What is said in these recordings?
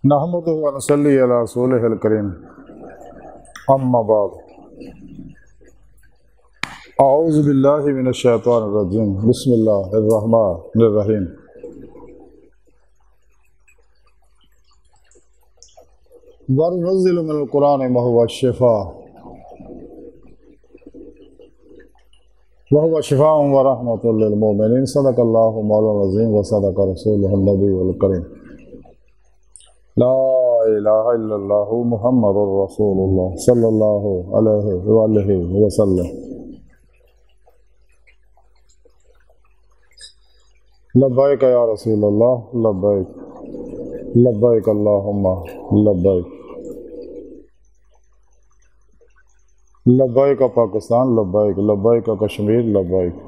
नहमदुहु व नसल्ली अला रसूलिहिल करीम अम्मा बाद औज़ु बिल्लाहि मिनश शैतानिर रजीम बिस्मिल्लाहिर रहमानिर रहीम। वनुनज़्ज़िलु मिनल कुरानि मा हुवा शिफ़ा व हुवा शिफ़ाउन व रहमतुल लिल मुमिनीन। सदक़ल्लाहु मौलाना अज़ीम व सदक़ रसूलुहुन नबियुल करीम। ला इलाहा इल्लल्लाहु मुहम्मदुर रसूलुल्लाह सल्लल्लाहु अलैहि वसल्लम। लब्बैक या रसूलल्लाह लब्बैक लब्बैक अल्लाहुम्मा लब्बैक। लब्बैक पाकिस्तान लब्बैक लब्बैक कश्मीर लब्बैक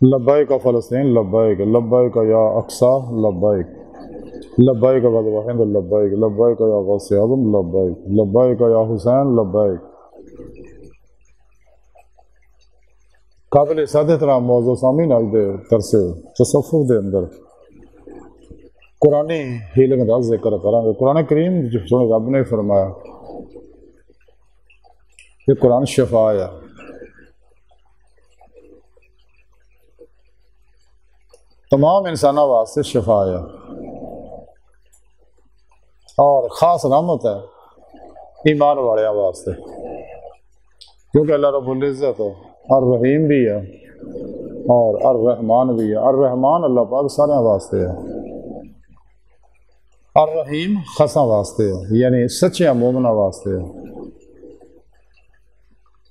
लब्बैक फ़लस्तीन लब्बैक लब्बैक या अक्सा लब्बैक लब्बैक ग़ज़व हिंद लब्बैक लब्बैक या गौसे आज़म लब्बैक लब्बैक या हुसैन लब्बैक। काबिल सादत राम मौजू सामीन आज दे तरसे तसव्वुफ़ दे अंदर कुरानी हीलिंग दा जिक्र करांगे। कुरान करीम जो रब ने फरमाया कि कुरान शिफा है, तमाम इंसानों वास्ते शिफा है और ख़ास रहमत है ईमान वाले वास्ते, क्योंकि अल्लाह रब्बुल इज़्ज़त अर रहीम भी है और अर रहमान भी है। अर रहमान अल्लाह पाक सारे वास्ते है, अर रहीम खसा वास्ते है, यानी सच्चे मोमिना वास्ते है।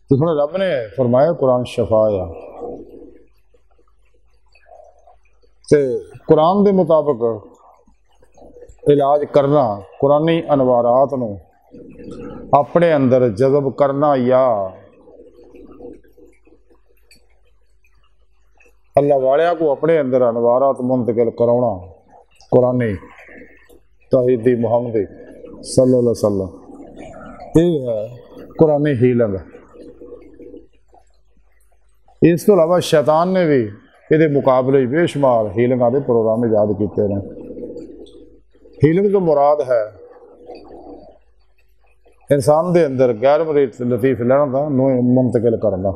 तो थोड़ा रब ने फरमाया कुरान शिफा है, ते कुरान के मुताबिक इलाज करना, कुरानी अनवारात नूं अपने अंदर जज़ब करना या अल्लाह वालिया को अपने अंदर अनवारात मुंतकिल कराना, कुरानी तौहीदी मुहम्मदी सल्लल्लाहु अलैहि वसल्लम, ये है कुरानी हीलिंग। इस तो अलावा शैतान ने भी ये मुकाबले बेशुमार हीलिंग के प्रोग्राम याद किए हैं। हीलिंग तो मुराद है इंसान के अंदर गैर मरीज लतीफ लहण का मुंतकिल करना,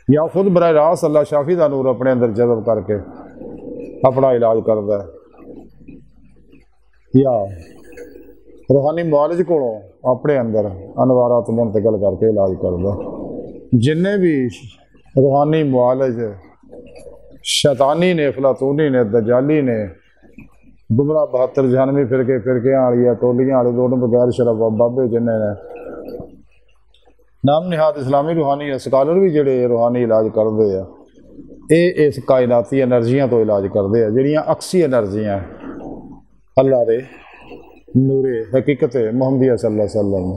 या खुद बराह रास्त अल्लाह शाफी का नूर अपने अंदर जज़ब करके अपना इलाज करता है, या रूहानी मुआलिज को अपने अंदर अनवारात मुंतकिल करके इलाज करता। जिन्ने भी रूहानी मुआलिज शैतानी ने, अफलातूनी ने, दजाली ने, गुमराह 72 96 फिरके वाली टोलियां वाले दोनों बगैर शराब बाबे जिन्ने ने नाम निहाद इस्लामी रूहानी स्कॉलर भी जोड़े रूहानी इलाज करते हैं, ये इस कायनाती एनर्जियां तो इलाज करते हैं जिहड़ियां अक्सी एनर्जियां अल्लाह दे नूरे हकीकत मुहम्मदिया सल्लल्लाहु अलैहि वसल्लम।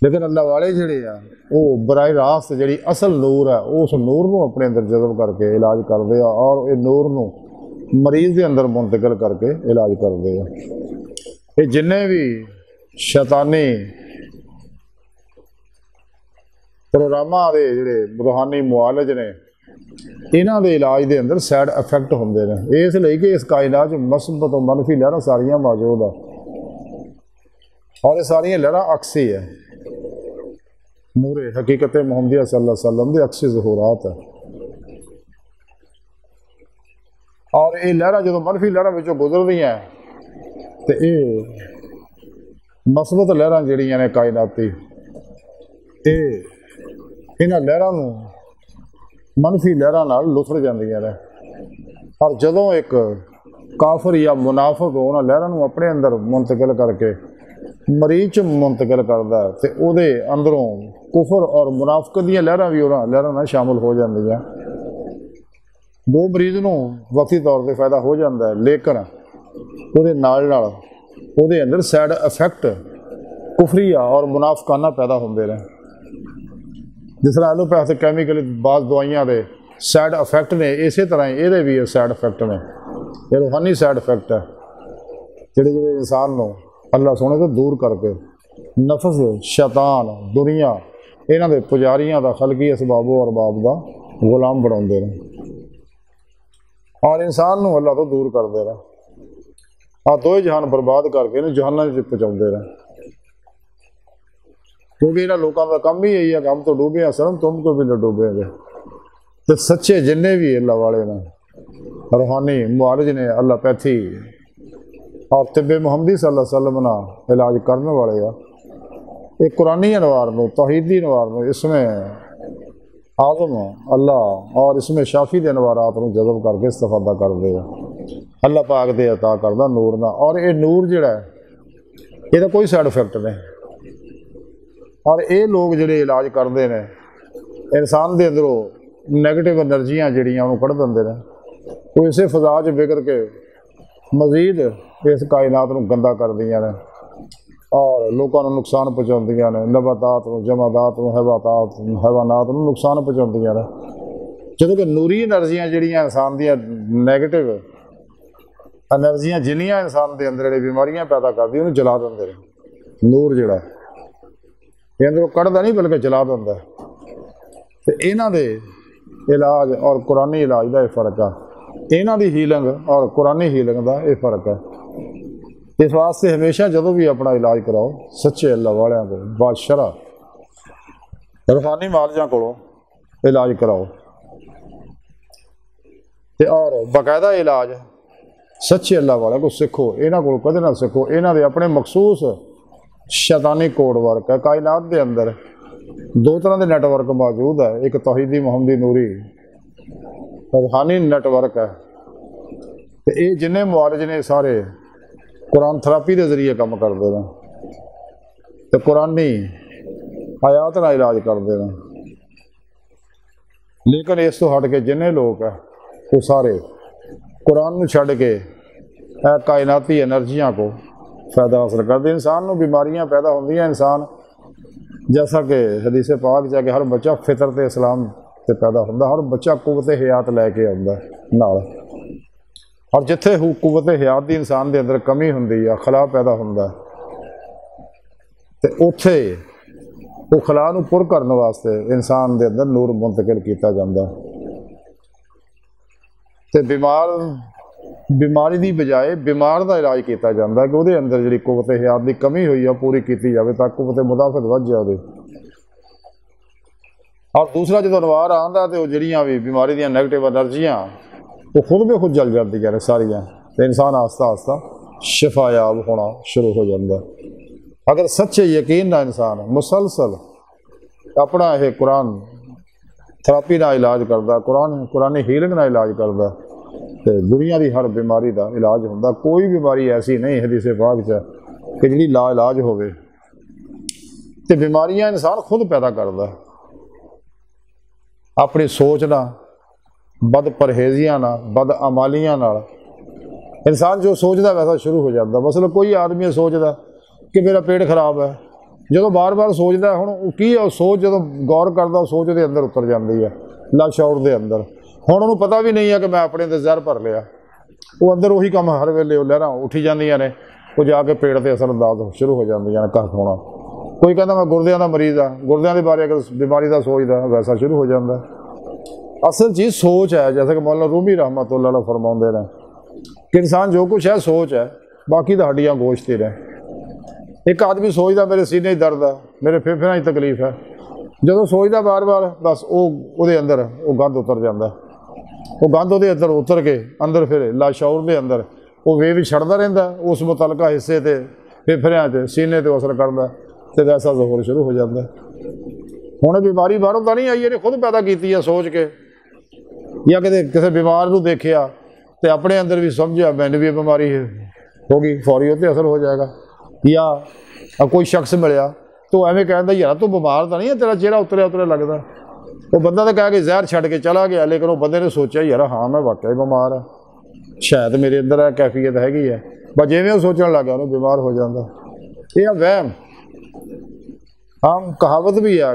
लेकिन अल्लाह वाले जिहड़े आ वो बराह रास्त जिहड़ी असल नूर है उस नूर को अपने अंदर जज़ब करके इलाज करते हैं और ये नूर को मरीज के अंदर मुंतकिल करके इलाज करते हैं। ये जिन्ने भी शैतानी प्रोग्रामां दे जिहड़े रूहानी मुआलिज ने, इन्हां दे इलाज के अंदर साइड इफेक्ट होंदे ने, इसलिए कि इस कायनात मस्बत और मनफी लहरां सारियां मौजूद है और ये सारियां लहरां अक्सी है, नूरे हकीकत मुहम्मदिया सल्लल्लाहु अलैहि वसल्लम के अक्सी ज़हूरात है। और ये लहरां जो मनफी लहरां विचों गुजरदी हैं तो ये मस्बत लहरां जिहड़ियां ने कायनाती, ये इन्हां लहरां नूं मनफी लहरां नाल लुथड़ जांदियां ने। और जदों एक काफिर या मुनाफिक उन्हां लहरां नूं अपने अंदर मुंतकिल करके मरीज च मुंतकिल करता है तो उहदे अंदरों कुफर और मुनाफिकत दीयां लहरां भी उन्हां लहरां नाल शामिल हो जांदियां। वो मरीज नूं वक्ती तौर पर फायदा हो जाता है, लेकिन उहदे नाल नाल उहदे अंदर साइड इफेक्ट कुफरिया और मुनाफिकाना पैदा होंदे ने। जिस तरह एलोपैथ कैमिकल बाद दवाइयां दे साइड इफेक्ट ने, इस तरह ही ये भी साइड इफेक्ट ने, ये रूहानी साइड इफेक्ट है जिहड़े जिहड़े इंसान नूं अल्लाह सोने को दूर करके नफस शैतान दुनिया इन्हां दे पुजारियां दा खलकी असबाबो अरबाब दा गुलाम बनाउंदे ने। ਔਰ ਇਨਸਾਨ ਨੂੰ ਅੱਲਾ ਤੋਂ ਦੂਰ ਕਰਦੇ ਰਹਿ। ਆਹ ਦੋਵੇਂ ਜਹਾਨ ਬਰਬਾਦ ਕਰਕੇ ਇਹਨੂੰ ਜਹਾਨਾਂ ਵਿੱਚ ਪਹੁੰਚਾਉਂਦੇ ਰਹਿ। ਕਿਉਂਕਿ ਇਹਨਾਂ ਲੋਕਾਂ ਦਾ ਕੰਮ ਹੀ ਇਹੀ ਹੈ, ਕੰਮ ਤੋਂ ਡੂਬੇ ਅਸਲਮ ਤੁਮ ਕੋ ਵੀ ਨਾ ਡੂਬੇਗੇ। ਤੇ ਸੱਚੇ ਜਿੰਨੇ ਵੀ ਅੱਲਾ ਵਾਲੇ ਨੇ, रूहानी मुआलिज ने एलोपैथी और तिब्बे मुहम्मदी सल्लल्लाहु अलैहि वसल्लम ना इलाज करने वाले आ, एक कुरानी अनवार में तौहीदी अनवार में इसमें आज़म अल्लाह और इसमें शाफी के अनवारात में जज़ब करके इस्तेफादा करते हैं। अल्लाह पाक दे अता करदा नूर ना, और ये नूर जिहड़ा ये कोई साइड इफेक्ट नहीं। और ये लोग जिहड़े इलाज करते हैं इंसान के अंदरों नैगेटिव एनर्जियां जिहड़ियां उहनूं कढ़ दिंदे ने, वो इसे फिजा च बिगड़ के मजीद इस कायनात नूं गंदा करदियां ने और लोगों को नुकसान पहुँचाउंदियां ने, नबातात नूं, जमादात नूं, हैवानात नूं नुकसान पहुँचाउंदियां ने। जदों कि नूरी एनर्जियां जिहड़ियां इंसान दियां नैगेटिव एनर्जियां जिन्नियां इंसान के अंदर जिहड़ी बीमारियां पैदा करदी उहनूं जला दिंदे ने। नूर जिहड़ा ये अंदरों कढ़दा नहीं बल्कि जला दिंदा। ते इन्हां दे इलाज और कुरानी इलाज का यह फर्क है, इन्हां दी हीलिंग और कुरानी हीलिंग का यह फर्क है। इस वास्ते हमेशा जदों भी अपना इलाज कराओ सच्चे अल्लाह वालियां को बादशाह रूहानी मालजां कोलों इलाज कराओ, ते और बाकायदा इलाज सच्चे अल्लाह वाले को सीखो। इन्हां कोलों कदे ना सीखो, इन्हां दे अपने मखसूस शैतानी कोड वर्क है। कायनात के अंदर दो तरह के नैटवर्क मौजूद है, एक तौहीदी मुहम्मदी नूरी रूहानी नैटवर्क है। तो ये जिन्ने मुआलिज ने सारे कुरान थेरापी के जरिए काम करते हैं, तो कुरानी आयात ना इलाज करते हैं। लेकिन इस तो हट के जिन्ने लोग है वो सारे कुरान में छड़ के कायनाती एनर्जियां को फायदा हासिल करते। इंसान को बीमारियां पैदा होंदियां, इंसान जैसा कि हदीस पाक जाके हर बच्चा फितरत इस्लाम से पैदा होंदा, हर बच्चा कुव्वत हयात लैके आउंदा नाल। और जिथे कुव्वत हयात की इंसान के अंदर कमी होंदी है, खला पैदा होंदा, ते उत्थे वो खला नूं पुर करने वास्ते इंसान के अंदर नूर मुंतकिल किया जाता। ते बीमारी की बजाय बीमार का इलाज किया जाता कि उसके अंदर जी कुव्वत हयात की कमी हुई है पूरी की जाए ताकि कुव्वत मुदाफत वध जाए। और दूसरा जो अनवार आता तो जड़ियाँ भी बीमारी दी नैगेटिव एनर्जियाँ वो खुद भी खुद जल जाती ने सारिया, तो इंसान आस्ता आस्ता शिफायाब होना शुरू हो जाता। अगर सच्चे यकीन ना इंसान मुसलसल अपना यह कुरान थेरापी का इलाज करता, कुरानी हीलिंग का इलाज करता, तो दुनिया की हर बीमारी का इलाज होंदा। कोई बीमारी ऐसी नहीं हदीस पाक च कि जिहड़ी ला इलाज होवे। ते बीमारियां इंसान खुद पैदा करता अपनी सोच ना, बद परहेजियां ना, बद अमालियां नाल। इंसान जो सोचता वैसा शुरू हो जाता। मसलन कोई आदमी सोचता कि मेरा पेट खराब है, जो बार बार सोचता हुण की सोच जो गौर करता सोच के अंदर उतर जाती है लाशौर के अंदर। हुण उन्होंने पता भी नहीं है कि मैं अपने अंदर जहर भर लिया, वो अंदर उही काम हर वेले लहरां उठी जांदियां ने, वो जाके पेट से असरअंदाज शुरू हो जांदियां ने कख होना। कोई कहता मैं गुरदियां का मरीज हाँ, गुरदियां के बारे अगर बीमारी का सोचता वैसा शुरू हो जाता। असल चीज़ सोच है, जैसे कि मौलाना रूमी रहमतुल्लाह अलैह फरमाते हैं कि इंसान जो कुछ है सोच है, बाकी तो हड्डियां गोश्त ही रहे। एक आदमी सोचता मेरे सीने दर्द है, मेरे फेफड़ियां की तकलीफ है, जो सोचता बार बार बस वो अंदर वो गंद उतर जाता, वो गंद वो अंदर उतर के अंदर फिर लाशौर के अंदर वो वेव छड़ता रहा, उस मुतलका हिस्से से फेफड़ियां से सीने तो असर करता, तो वैसा जोर शुरू हो जाता। हुण बीमारी बाहरों तो नहीं आई, इन्हें खुद पैदा की है सोच के, या किसी बीमार को देखिया तो अपने अंदर भी समझा मैंने भी बीमारी होगी, फौरी उत्ते असर हो जाएगा। या कोई शख्स मिलया तो एवं कहता यार तू बीमार तो नहीं है, तेरा चेहरा उतरिया उतरिया लगता। वो बंदा तो कह के जहर छड़ के चला गया, लेकिन वो बंदे ने सोचा यार हाँ मैं वाकई बीमार है, शायद मेरे अंदर है कैफियत हैगी है, बस जिवें वो सोचने लग गया उन्हें बीमार हो जाता। यह वहम हम कहावत भी है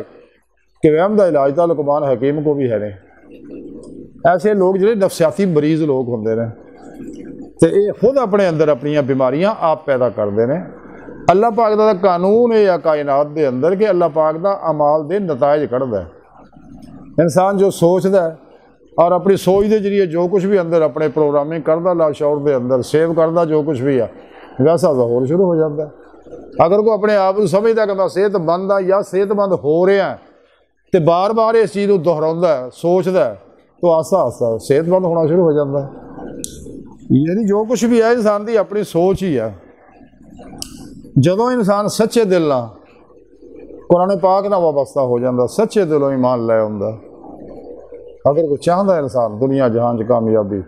कि वहम का इलाज तो लुकमान हकीम को भी है नहीं। ऐसे लोग जो नफसियाती मरीज लोग होंगे ने, तो ये खुद अपने अंदर अपनी बीमारियां आप पैदा करते हैं। अल्लाह पाक का कानून है कायनात के अंदर कि अल्लाह पाक का अमाल के नतायज कढ़दा है। इंसान जो सोचता है ਔਰ ਆਪਣੀ ਸੋਚ ਦੇ ਜਰੀਏ ਜੋ ਕੁਛ ਵੀ ਅੰਦਰ ਆਪਣੇ ਪ੍ਰੋਗਰਾਮਿੰਗ ਕਰਦਾ ਲਾਸ਼ੌਰ ਦੇ ਅੰਦਰ ਸੇਵ ਕਰਦਾ ਜੋ ਕੁਛ ਵੀ ਆ ਵੈਸਾ ਦਾ ਹੋਰ ਸ਼ੁਰੂ ਹੋ ਜਾਂਦਾ। ਅਗਰ ਕੋਈ ਆਪਣੇ ਆਪ ਨੂੰ ਸਮਝਦਾ ਕਿ ਮੈਂ ਸਿਹਤਮੰਦ ਆ ਜਾਂ ਸਿਹਤਮੰਦ ਹੋ ਰਿਹਾ ਤੇ ਬਾਰ-ਬਾਰ ਇਸ ਚੀਜ਼ ਨੂੰ ਦੁਹਰਾਉਂਦਾ ਸੋਚਦਾ ਤਾਂ ਆਸਤਾ ਸਿਹਤਮੰਦ ਹੋਣਾ ਸ਼ੁਰੂ ਹੋ ਜਾਂਦਾ। ਯਾਨੀ ਜੋ ਕੁਛ ਵੀ ਹੈ ਇਨਸਾਨ ਦੀ ਆਪਣੀ ਸੋਚ ਹੀ ਆ। ਜਦੋਂ ਇਨਸਾਨ ਸੱਚੇ ਦਿਲ ਨਾਲ ਕੁਰਾਨ ਪਾਕ ਨਾਲ ਵਾਬਸਤਾ ਹੋ ਜਾਂਦਾ, ਸੱਚੇ ਦਿਲੋਂ ਈਮਾਨ ਲੈ ਆਉਂਦਾ। ਅਗਰ ਕੋਈ ਚਾਹੁੰਦਾ ਇਨਸਾਨ ਦੁਨੀਆ ਜਹਾਨ 'ਚ ਕਾਮਯਾਬੀ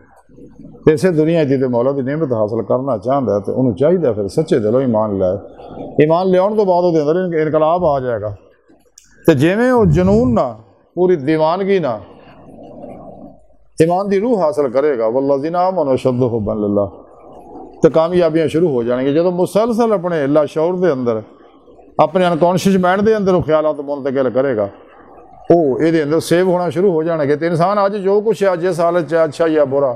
ਤੇ ਇਸੇ ਦੁਨੀਆ ਦੀ ਤੇ ਮੌਲਾ ਦੀ ਨਿਮਤ ਹਾਸਲ ਕਰਨਾ ਚਾਹੁੰਦਾ ਤੇ ਉਹਨੂੰ ਚਾਹੀਦਾ ਫਿਰ ਸੱਚੇ ਦਿਲੋਂ ਈਮਾਨ ਲੈ। ਈਮਾਨ ਲਿਆਉਣ ਤੋਂ ਬਾਅਦ ਉਹਦੇ ਅੰਦਰ ਇਨਕਲਾਬ ਆ ਜਾਏਗਾ ਤੇ ਜਿਵੇਂ ਉਹ ਜਨੂਨ ਨਾਲ ਪੂਰੀ ਦੀਵਾਨਗੀ ਨਾਲ ਈਮਾਨ ਦੀ ਰੂਹ ਹਾਸਲ ਕਰੇਗਾ ਵੱਲਜ਼ੀਨਾ ਆਮਨੂ ਅਸ਼ੱਦੁ ਹੁੱਬਨ ਲਿल्लाह ਤੇ ਕਾਮਯਾਬੀਆਂ ਸ਼ੁਰੂ ਹੋ ਜਾਣਗੀਆਂ। ਜਦੋਂ ਮੁਸਲਸਲ ਆਪਣੇ ਲਾਸ਼ੌਰ ਦੇ ਅੰਦਰ ਆਪਣੇ ਅਨਕੌਂਸ਼ੀਅਸ ਮਾਈਂਡ ਦੇ ਅੰਦਰ ਉਹ ਖਿਆਲਾਤ ਮੁੰਤਕਿਲ ਕਰੇਗਾ ਉਹ ਇਹਦੇ ਅੰਦਰ ਸੇਵ ਹੋਣਾ ਸ਼ੁਰੂ ਹੋ ਜਾਣਗੇ। ਤੇ ਇਨਸਾਨ ਅੱਜ ਜੋ ਕੁਛ ਹੈ ਜਿਸ ਹਾਲਤ 'ਚ ਅੱਛਾ ਜਾਂ ਬੁਰਾ,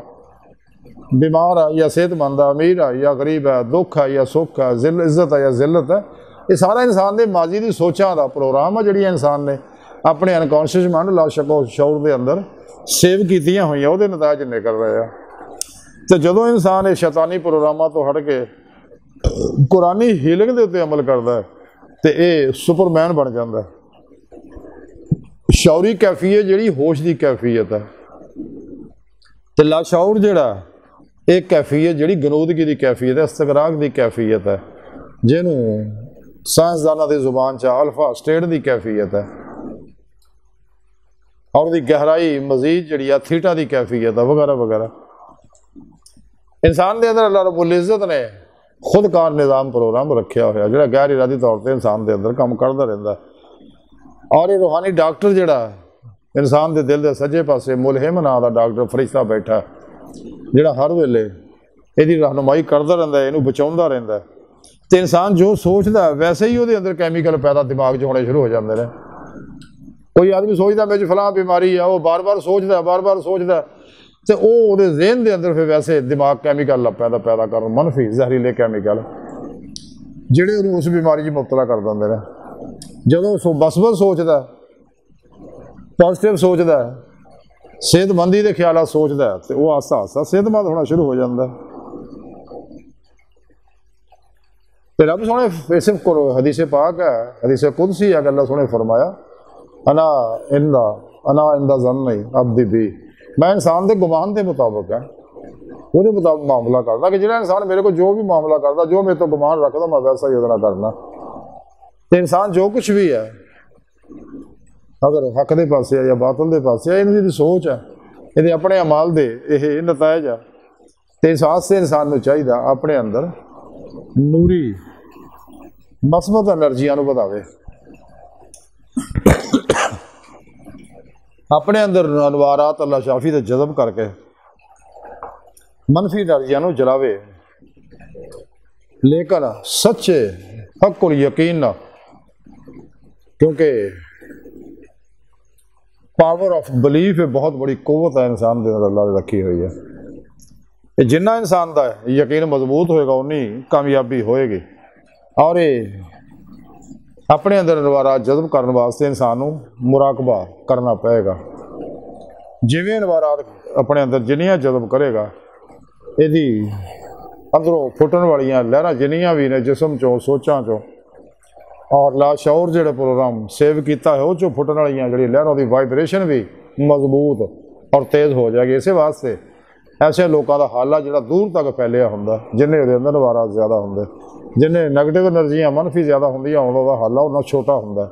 ਬਿਮਾਰ ਹੈ ਜਾਂ ਸਿਹਤਮੰਦ ਹੈ, ਅਮੀਰ ਹੈ ਜਾਂ ਗਰੀਬ ਹੈ, ਦੁੱਖ ਹੈ ਜਾਂ ਸੁੱਖ ਹੈ, ਇੱਜ਼ਤ ਹੈ ਜਾਂ ਜ਼ਿਲਤ ਹੈ, ਇਹ ਸਾਰਾ ਇਨਸਾਨ ਦੇ ਮਾਜ਼ੀ ਦੀ ਸੋਚਾਂ ਦਾ ਪ੍ਰੋਗਰਾਮ ਹੈ ਜਿਹੜੀਆਂ ਇਨਸਾਨ ਨੇ ਆਪਣੇ ਅਨਕੌਂਸ਼ੀਅਸ ਮਾਈਂਡ ਲਾਸ਼ਕੋ ਸ਼ੌਰ ਦੇ ਅੰਦਰ ਸੇਵ ਕੀਤੀਆਂ ਹੋਈਆਂ ਉਹਦੇ ਨਤਾਇਜ ਨਿਕਲ ਰਹੇ ਆ। ਤੇ ਜਦੋਂ ਇਨਸਾਨ ਇਹ ਸ਼ੈਤਾਨੀ ਪ੍ਰੋਗਰਾਮਾਂ ਤੋਂ ਹਟ ਕੇ ਕੁਰਾਨੀ ਹੀਲਿੰਗ ਦੇ ਉੱਤੇ ਅਮਲ ਕਰਦਾ ਹੈ ਤੇ ਇਹ ਸੁਪਰਮੈਨ ਬਣ ਜਾਂਦਾ। ਸ਼ੌਰੀ ਕੈਫੀਅਤ ਜਿਹੜੀ ਹੋਸ਼ ਦੀ ਕੈਫੀਅਤ ਹੈ ਤੇ ਲਾਸ਼ੌਰ ਜਿਹੜਾ ਇਹ ਕੈਫੀਅਤ ਜਿਹੜੀ ਗਨੂਦਗੀ ਦੀ ਕੈਫੀਅਤ ਹੈ, ਇਸਤਗਰਾਕ ਦੀ ਕੈਫੀਅਤ ਹੈ, ਜਿਹਨੂੰ ਸਾਇੰਸਦਾਨਾਂ ਦੀ ਜ਼ੁਬਾਨ 'ਚ ਅਲਫਾ ਸਟੇਟ ਦੀ ਕੈਫੀਅਤ ਹੈ ਔਰ ਉਹਦੀ ਗਹਿਰਾਈ ਮਜ਼ੀਦ ਜਿਹੜੀ ਆ ਥੀਟਾ ਦੀ ਕੈਫੀਅਤ ਹੈ ਵਗੈਰਾ ਵਗੈਰਾ। ਇਨਸਾਨ ਦੇ ਅੰਦਰ ਅੱਲਾਹ ਰੱਬੁਲ ਇੱਜ਼ਤ ਨੇ ਖੁਦਕਾਰ ਨਿਜ਼ਾਮ ਪ੍ਰੋਗਰਾਮ ਰੱਖਿਆ ਹੋਇਆ ਜਿਹੜਾ ਗੈਰ ਇਰਾਦੀ ਤੌਰ 'ਤੇ ਇਨਸਾਨ ਦੇ ਅੰਦਰ ਕੰਮ ਕਰਦਾ ਰਹਿੰਦਾ। ਔਰ ਇਹ ਰੂਹਾਨੀ ਡਾਕਟਰ ਜਿਹੜਾ ਇਨਸਾਨ ਦੇ ਦਿਲ ਦੇ ਸੱਜੇ ਪਾਸੇ ਮੁਲਹਿਮ ਨਾਂ ਦਾ ਡਾਕਟਰ ਫਰਿਸ਼ਤਾ ਬੈਠਾ ਜਿਹੜਾ ਹਰ ਵੇਲੇ ਇਹਦੀ ਰਹਿਨੁਮਾਈ ਕਰਦਾ ਰਹਿੰਦਾ, ਇਹਨੂੰ ਬਚਾਉਂਦਾ ਰਹਿੰਦਾ। ਤੇ ਇਨਸਾਨ ਜੋ ਸੋਚਦਾ ਵੈਸੇ ਹੀ ਉਹਦੇ ਅੰਦਰ ਕੈਮੀਕਲ ਪੈਦਾ ਦਿਮਾਗ 'ਚ ਹੋਣੇ ਸ਼ੁਰੂ ਹੋ ਜਾਂਦੇ ਨੇ। ਕੋਈ ਆਦਮੀ ਸੋਚਦਾ ਮੇਰੇ 'ਚ ਫਲਾਂ ਬਿਮਾਰੀ ਆ, ਉਹ ਬਾਰ-ਬਾਰ ਸੋਚਦਾ ਤੇ ਉਹ ਉਹਦੇ ਜ਼ਿਹਨ ਦੇ ਅੰਦਰ ਫਿਰ ਵੈਸੇ ਦਿਮਾਗ ਕੈਮੀਕਲ ਪੈਦਾ ਕਰਨ ਮਨਫੀ ਜ਼ਹਿਰੀਲੇ ਕੈਮੀਕਲ ਜਿਹੜੇ ਉਹਨੂੰ ਉਸ ਬਿਮਾਰੀ 'ਚ ਮੁਬਤਲਾ ਕਰ ਦਿੰਦੇ ਨੇ। ਜਦੋਂ ਬਸ ਸੋਚਦਾ, ਪੋਜ਼ੀਟਿਵ ਸੋਚਦਾ, ਸਿਹਤਮੰਦੀ ਦੇ ਖਿਆਲਾਂ ਸੋਚਦਾ ਤੇ ਉਹ ਆਸਤਾ ਸਿਹਤਮੰਦ ਹੋਣਾ ਸ਼ੁਰੂ ਹੋ ਜਾਂਦਾ। ਤੇ ਰੱਬ ਸੋਹਣੇ ਇਸੇ ਹਦੀਸ ਪਾਕ ਹੈ, ਹਦੀਸ ਕੁਦਸੀ ਹੈ, ਅੱਲਾਹ ਸੋਹਣੇ ਫਰਮਾਇਆ ਅਨਾ ਇੰਦਾ ਜ਼ੰਨੀ ਅਬਦੀ ਬੀ, ਮੈਂ ਇਨਸਾਨ ਦੇ ਗੁਮਾਨ ਦੇ ਮੁਤਾਬਕ ਹੈ, ਉਹਦੇ ਮੁਤਾਬਕ ਮਾਮਲਾ ਕਰਦਾ ਕਿ ਜਿਹੜਾ ਇਨਸਾਨ ਮੇਰੇ ਕੋਲ ਜੋ ਵੀ ਮਾਮਲਾ ਕਰਦਾ, ਜੋ ਮੇਰੇ ਤੋਂ ਗੁਮਾਨ ਰੱਖਦਾ ਮੈਂ ਵੈਸਾ ਹੀ ਉਹਦੇ ਨਾਲ ਕਰਨਾ। ਤੇ ਇਨਸਾਨ ਜੋ ਕੁਛ ਵੀ ਹੈ ਅਗਰ ਹੱਕ ਦੇ ਪਾਸੇ ਆ ਜਾਂ ਬਾਤਲ ਦੇ ਪਾਸੇ ਆ, ਇਹਨਾਂ ਦੀ ਸੋਚ ਹੈ, ਇਹਦੇ ਆਪਣੇ ਅਮਾਲ ਦੇ ਇਹ ਨਤਾਇਜ ਆ। ਤੇ ਇਸ ਵਾਸਤੇ ਇਨਸਾਨ ਨੂੰ ਚਾਹੀਦਾ ਆਪਣੇ ਅੰਦਰ ਨੂਰੀ ਮਸਬਤ ਐਨਰਜੀਆਂ ਨੂੰ ਵਧਾਵੇ, ਆਪਣੇ ਅੰਦਰ ਅਨਵਾਰਾਤ ਅੱਲਾ ਸ਼ਾਫੀ ਦੇ ਜਜ਼ਬ ਕਰਕੇ ਮਨਫੀ ਐਨਰਜੀਆਂ ਨੂੰ ਜਲਾਵੇ, ਲੇਕਿਨ ਸੱਚੇ ਹੱਕ ਔਰ ਯਕੀਨ ਨਾਲ, ਕਿਉਂਕਿ ਪਾਵਰ ਆਫ ਬਿਲੀਫ ਇਹ ਬਹੁਤ ਬੜੀ ਕੁਵਤ ਹੈ ਇਨਸਾਨ ਦੇ ਅੰਦਰ ਅੱਲਾ ਨੇ ਰੱਖੀ ਹੋਈ ਹੈ। ਇਹ ਜਿੰਨਾ ਇਨਸਾਨ ਦਾ ਯਕੀਨ ਮਜ਼ਬੂਤ ਹੋਏਗਾ ਉਨੀ ਕਾਮਯਾਬੀ ਹੋਏਗੀ। ਔਰ ਇਹ ਆਪਣੇ ਅੰਦਰ ਅਨਵਾਰਾਤ ਜਜ਼ਬ ਕਰਨ ਵਾਸਤੇ ਇਨਸਾਨ ਨੂੰ ਮੁਰਾਕਬਾ ਕਰਨਾ ਪਏਗਾ। ਜਿਵੇਂ ਅਨਵਾਰਾਤ ਆਪਣੇ ਅੰਦਰ ਜਿੰਨੀਆਂ ਜਜ਼ਬ ਕਰੇਗਾ, ਇਹਦੀ ਅੰਦਰੋਂ ਫੁੱਟਣ ਵਾਲੀਆਂ ਲਹਿਰਾਂ ਜਿੰਨੀਆਂ ਵੀ ਨੇ ਜਿਸਮ 'ਚੋਂ ਸੋਚਾਂ 'ਚੋਂ ਔਰ ਲਾਸ਼ੌਰ ਜਿਹੜੇ ਪ੍ਰੋਗਰਾਮ ਸੇਵ ਕੀਤਾ ਹੈ ਉਹ 'ਚੋਂ ਫੁੱਟਣ ਵਾਲੀਆਂ ਜਿਹੜੀ ਲਹਿਰਾਂ ਦੀ ਵਾਈਬ੍ਰੇਸ਼ਨ ਵੀ ਮਜ਼ਬੂਤ ਔਰ ਤੇਜ਼ ਹੋ ਜਾਏਗੀ। ਇਸੇ ਵਾਸਤੇ ਐਸੇ ਲੋਕਾਂ ਦਾ ਹਾਲਾ ਜਿਹੜਾ ਦੂਰ ਤੱਕ ਫੈਲਿਆ ਹੁੰਦਾ, ਜਿੰਨੇ ਉਹਦੇ ਅੰਦਰ ਅਨਵਾਰਾਤ ਜ਼ਿਆਦਾ ਹੁੰਦੇ, ਜਿੰਨੇ ਨੈਗੇਟਿਵ ਐਨਰਜੀਆਂ ਮਨਫੀ ਜ਼ਿਆਦਾ ਹੁੰਦੀਆਂ ਉਹਦਾ ਹਾਲਾ ਉਹਨਾਂ ਛੋਟਾ ਹੁੰਦਾ।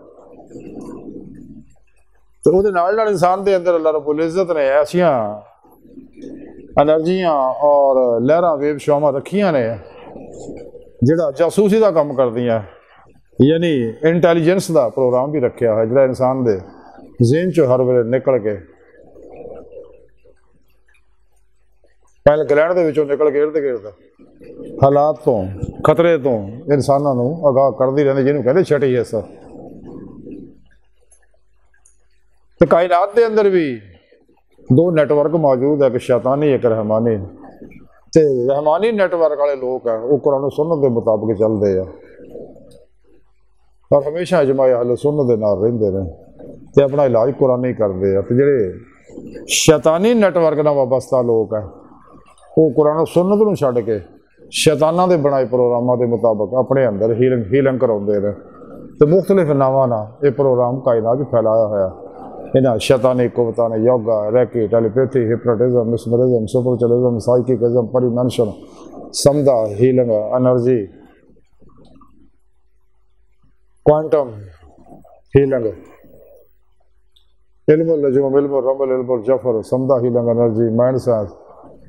ਤੇ ਉਹਦੇ ਨਾਲ ਇਨਸਾਨ ਦੇ ਅੰਦਰ ਅੱਲਾਹ ਰੱਬੁਲ ਇੱਜ਼ਤ ਨੇ ਐਸੀਆਂ ਐਨਰਜੀਆਂ ਔਰ ਲਹਿਰਾਂ ਵੇਵ ਸ਼ਾਵਾਂ ਰੱਖੀਆਂ ਨੇ ਜਿਹੜਾ ਜਾਸੂਸੀ ਦਾ ਕੰਮ ਕਰਦੀਆਂ, ਯਾਨੀ ਇੰਟੈਲੀਜੈਂਸ ਦਾ ਪ੍ਰੋਗਰਾਮ ਵੀ ਰੱਖਿਆ ਹੋਇਆ ਜਿਹੜਾ ਇਨਸਾਨ ਦੇ ਜ਼ਿਹਨ 'ਚੋਂ ਹਰ ਵੇਲੇ ਨਿਕਲ ਕੇ ਪਹਿਲ ਗਲੈਂਡ ਦੇ ਵਿੱਚੋਂ ਨਿਕਲ ਕੇ ਇਰਦ ਗਿਰਦ ਹਾਲਾਤ ਤੋਂ ਖਤਰੇ ਤੋਂ ਇਨਸਾਨਾਂ ਨੂੰ ਆਗਾਹ ਕਰਦੀ ਰਹਿੰਦੀ, ਜਿਹਨੂੰ ਕਹਿੰਦੇ ਛਟੀ ਐਸ। ਤੇ ਕਾਇਨਾਤ ਦੇ ਅੰਦਰ ਵੀ ਦੋ ਨੈਟਵਰਕ ਮੌਜੂਦ ਹੈ, ਇੱਕ ਸ਼ੈਤਾਨੀ ਇੱਕ ਰਹਿਮਾਨੀ। ਤੇ ਰਹਿਮਾਨੀ ਨੈਟਵਰਕ ਵਾਲੇ ਲੋਕ ਆ ਉਹ ਕੁਰਾਨ ਸੁਨਨਤ ਦੇ ਮੁਤਾਬਕ ਚੱਲਦੇ ਆ ਔਰ ਹਮੇਸ਼ਾ ਇਜਮਾਏ ਅਹਲ ਸੁਨਨਤ ਦੇ ਨਾਲ ਰਹਿੰਦੇ ਨੇ ਤੇ ਆਪਣਾ ਇਲਾਜ ਕੁਰਾਨੀ ਕਰਦੇ ਆ। ਤੇ ਜਿਹੜੇ शैतानी नैटवर्क नाल वाबस्ता लोग है वो कुरान सुन्नत नूं छड्ड के शैतानां दे बनाए प्रोग्रामां के मुताबिक अपने अंदर हीलिंग कराउंदे ने तो मुख्तलिफ नावां नाल ये प्रोग्राम कायनात फैलाया होया इन्हां शैतानी कुवतां ने yoga reiki telepathy hypnotism mesmerism सुपरचुलिज्म साइकिकिज्म परिमेंशन समदा हीलिंग एनर्जी क्वांटम हीलिंग इल्मुल नजूम इल्मुल रमल इल्मुल जफर समदा healing energy mind science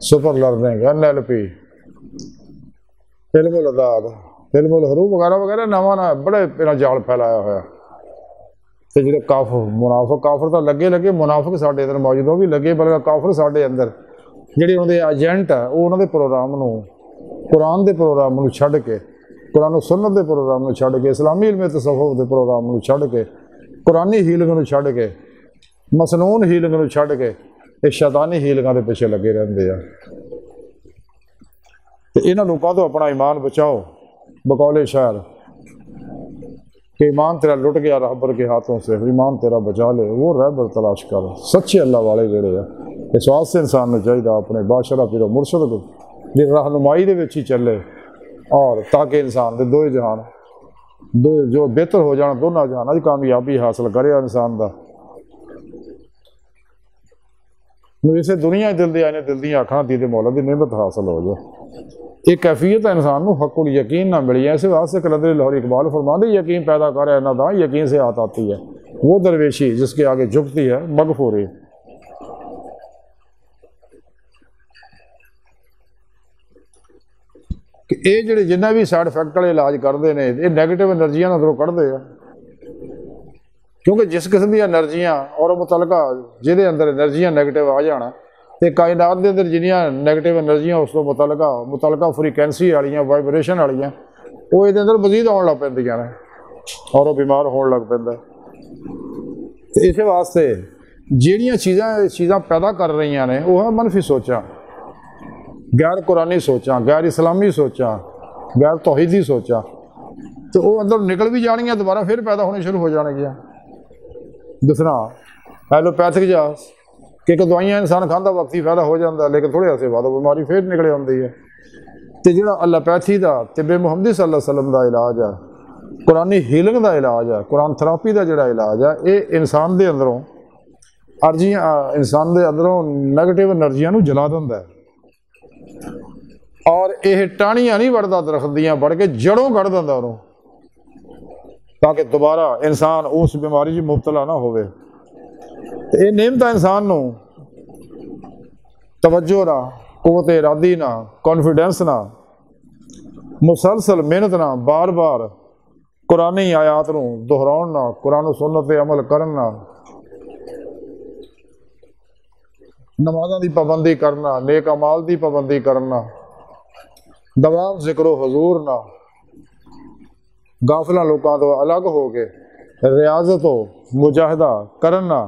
super learning NLP इल्मुल अदाद इल्मुल हरूफ वगैरह वगैरह नवां ना बड़े इन्हां जाल फैलाया होया तो जो काफर तो लगे लगे मुनाफिक साढ़े अंदर मौजूद वो भी लगे बल्कि काफर साढ़े अंदर ਜਿਹੜੇ ਉਹਨਾਂ ਦੇ ਏਜੰਟ ਆ ਉਹ ਉਹਨਾਂ ਦੇ ਪ੍ਰੋਗਰਾਮ ਨੂੰ ਕੁਰਾਨ ਦੇ ਪ੍ਰੋਗਰਾਮ ਨੂੰ ਛੱਡ ਕੇ ਕੁਰਾਨ ਨੂੰ ਸੁਨਨਤ ਦੇ ਪ੍ਰੋਗਰਾਮ ਨੂੰ ਛੱਡ ਕੇ ਇਸਲਾਮੀ ਇਲਮ ਤਸawwuf ਦੇ ਪ੍ਰੋਗਰਾਮ ਨੂੰ ਛੱਡ ਕੇ ਕੁਰਾਨੀ ਹੀਲਿੰਗ ਨੂੰ ਛੱਡ ਕੇ ਮਸਨੂਨ ਹੀਲਿੰਗ ਨੂੰ ਛੱਡ ਕੇ ਇਹ ਸ਼ੈਤਾਨੀ ਹੀਲਿੰਗਾਂ ਦੇ ਪਿੱਛੇ ਲੱਗੇ ਰਹਿੰਦੇ ਆ ਤੇ ਇਹਨਾਂ ਲੋਕਾਂ ਤੋਂ ਆਪਣਾ ਈਮਾਨ ਬਚਾਓ बकौले शायर कि ईमान तेरा लुट गया रहबर के हाथों से ईमान तेरा बचा ले वो रहबर तलाश कर सच्चे अल्लाह वाले जेड़े आ इस वास्ते इंसान ने चाहिए अपने बादशाह पीरो मुर्शद को रहनुमाई दे विच ही चले और ताकि इंसान दे दो जहान दो जो बेहतर हो जाना दोनों जहाना की कामयाबी हासिल करे इंसान का इसे दुनिया दिल दे आने दिल दी अखां दी मौला की नियमत हासिल हो जाए एक कैफियत है इंसान को हक़ुल यकीन ना मिली है इस वास्ते कलंदर लाहौरी इकबाल फरमाते यकीन पैदा करे ना दा यकीन से हाथ आती है वो दरवेशी जिसके आगे झुकती है मगफूरी कि ये जिहड़े जिन्ना भी साइड इफेक्ट वाले इलाज करते हैं ये नैगेटिव एनर्जियां अंदरों कढ़ते हैं क्योंकि जिस किस्म दी एनर्जियां और मुतलका जिहदे अंदर एनर्जियां नैगेटिव आ जाना तो कायनात के अंदर जिन्नियां नैगेटिव एनर्जियां उस तो मुतलका फ्रीकैंसी वालियां वाइब्रेशन वालियां वो ये अंदर मजीद आउण लग पैंदियां ने और वो बीमार होने लग पैंदा तो इस वास्ते जिहड़ियां चीज़ां पैदा कर रही ने वो है मनफी सोचां गैर कुरानी सोचां गैर इस्लामी सोचां गैर तौहीदी सोचां तो वो अंदर निकल भी जानियां दोबारा फिर पैदा होनी शुरू हो जाएगियां दूसरा एलोपैथिक जा कि दवाइयां इंसान खाता वक्त ही फायदा हो जाता लेकिन थोड़े अर्से बाद बीमारी फिर निकले आती है तो जो एलोपैथी का तिब्बे मुहम्मदी सल्लल्लाहु अलैहि वसल्लम का इलाज है कुरानी हीलिंग का इलाज है कुरान थेरापी का जोड़ा इलाज है ये इंसान के अंदरों इंसान के अंदरों नैगेटिव एनर्जियां जला दिंदा है और यह टाणियां नहीं वढ़दा दरख्त दियां वढ़ के जड़ों कढ़ दिंदा उन्होंने ताकि दोबारा इंसान उस बीमारी च मुबतला ना होवे तो ये नियमत इंसान नूं तवज्जो ना कुव्वत इरादी ना कॉन्फिडेंस ना मुसलसल मेहनत ना बार बार कुरानी आयात नूं दोहराउण ना कुरान सुन्नत ते अमल करन ना नमाज़ां दी पाबंदी करना नेक अमाल दी पाबंदी करना दवाम जिक्रो हजूर ना गाफिला लोगों तो अलग हो के रियाजत हो मुजाहिदा करना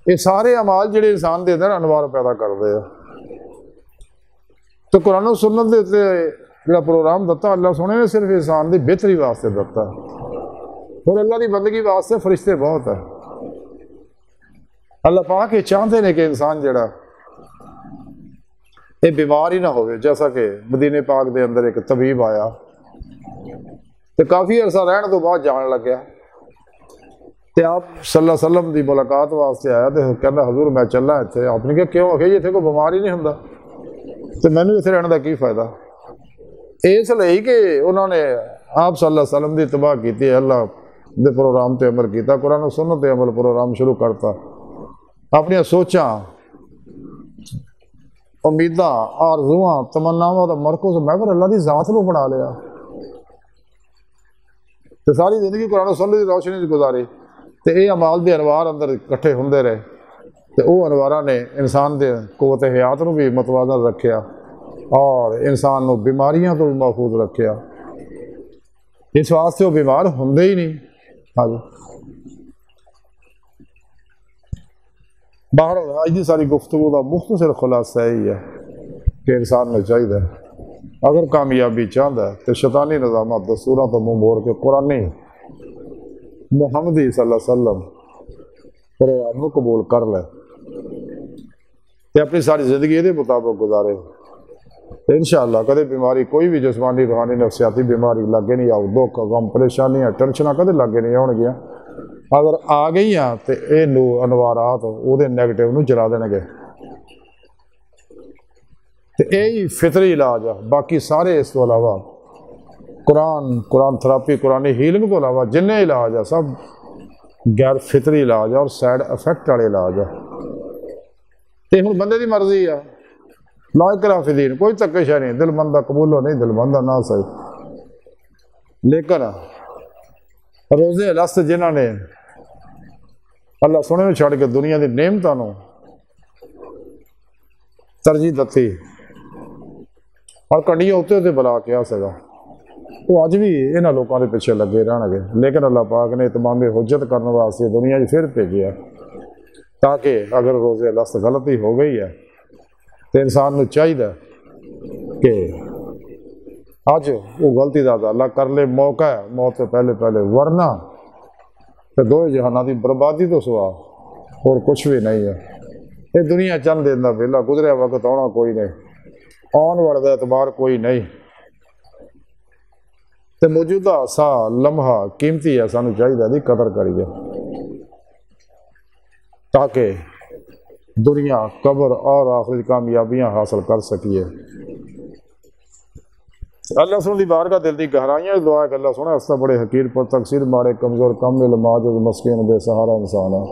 ये सारे अमाल जिहड़े इंसान के अंदर अनवार पैदा करते हैं तो कुरान सुन्नत दे उत्ते जिहड़ा प्रोग्राम दिता अल्लाह सोने ने सिर्फ इंसान की बेहतरी वास्ते दिता और अल्लाह की बंदगी वास्ते फरिश्ते बहुत है अल्लाह पाक ये चाहते हैं कि इंसान जिहड़ा ये बीमार ही ना हो जैसा कि मदीने पाक के अंदर एक तबीब आया तो काफ़ी अरसा रहने तो बाद जान लग गया तो आप सल्लल्लाहु अलैहि वसल्लम की मुलाकात वास्ते आया तो कहना हजूर मैं चलना इतने आपने कहा क्यों आखिर इतने कोई बीमार ही नहीं होंदा तो मैनू इतने रहने का की फायदा इसलिए कि उन्होंने आप सल्लल्लाहु अलैहि वसल्लम की तबाह की अल्लाह के प्रोग्राम पर अमल किया कुरान सुन्नत पर अमल प्रोग्राम शुरू करता अपन सोचां उम्मीदां आरज़ूआं तमन्नावां का मरकज़ महवर अल्लाह की ज़ात को बना लिया तो सारी जिंदगी कुरान सुन्नत की रोशनी च गुजारी तो ये अमाल के अनवार अंदर इकट्ठे होंदे रहे तो वह अनवारा ने इंसान के कुव्वत हयात को भी मतवाज़न रखा और इंसान को बीमारियों तो भी महफूज रखा इस वास्ते वो बीमार होंदे ही नहीं। हाँ जी बाहर अज की सारी गुफ्तगू का मुख्तसर खुलासा यही है कि इंसान को चाहिए अगर कामयाबी चाहता है तो शैतानी निज़ामात दस्तूरां तो मुँह मोड़ के कुरानी मुहम्मदी सल्लल्लाहु अलैहि वसल्लम प्रोग्राम को कबूल कर ले ते अपनी सारी जिंदगी ये मुताबिक गुजारे। इंशाअल्लाह कदे बीमारी कोई भी जिस्मानी रूहानी नफसियाती बीमारी लागे नहीं आऊ, दुख गम परेशानियां टेंशन कदे लागे नहीं आउणगियां। अगर आ गई तो ये अनवारात वो नैगेटिव नूं जला देणगे। तो यही फितरी इलाज है। बाकी सारे इस तो अलावा कुरान थेरापी कुरानी हीलिंग तो अलावा जिन्ने इलाज है सब गैर फितरी इलाज है और साइड इफेक्ट वाले इलाज है। तो हुण बंदे की मर्जी है, ला इकराह फी दीन, कोई धक्केशाही नहीं, दिल मंदा कबूलो नहीं दिल मंदा ना सही। लेकिन रोजे लस्त जिन्होंने अल्लाह सोने में छड़ के दुनिया की नेमतों तरजीह दी और कंडियां उत्ते उत्ते बुला के आ सका, वो अज भी इन्होंने लोगों के पिछे लगे रहने। लेकिन अल्लाह पाक ने तमाम हुज्जत करने वास्ते दुनिया फिर भेजे ताकि अगर रोजे लस्त गलती हो गई है तो इंसान को चाहिए कि अज वो गलती का अल्लाह कर ले, मौका है मौत से पहले पहले, वरना तो दो जहाना की बर्बादी तो सुआ और कुछ भी नहीं है। ये दुनिया चंद दिन का वेला गुजरिया वक्त आना कोई नहीं, आने वाले का एतबार कोई नहीं। तो मौजूदा सा लम्हा कीमती है, सानू चाहिए दी कदर करिए ताकि दुनिया कब्र और आखिरी कामयाबियां हासिल कर सकिए। अल्लाह सुन दी बारगाह दिल दी गहराइयां दुआ है कि अल्लाह सुने। अस बड़े हकीर पर तकसीर मारे कमजोर कम माजिद मस्कीन बेसहारा इंसान है।